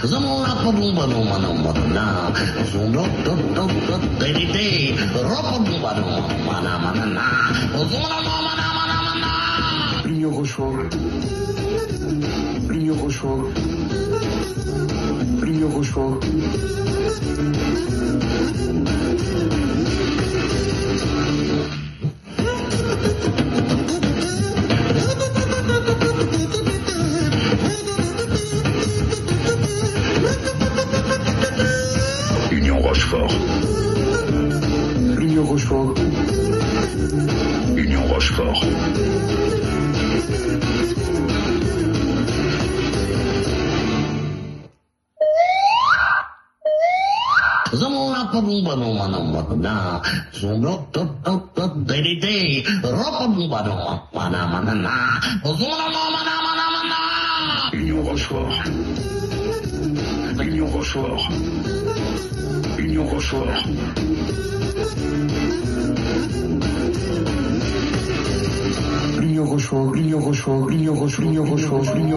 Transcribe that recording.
Zamula pa bumba naman ang matanda. Zunok, tot, tot, tot, day, ropa bumba naman, mana, na. Zumula naman, na. L'Union Rochefort. L'Union Rochefort. L'Union Rochefort. Union Rochefort. L'Union Rochefort. Union Rochefort. Zamula pa bumba naman ang matanda. Zunok, tot, tot, tot, day, ropa bumba naman, mana, na. Zumula naman, na. Union Rochefort. Union Rochefort. Union Rochefort. L'Union Rochefort. L'Union Rochefort. L'Union Rochefort. L'Union Rochefort.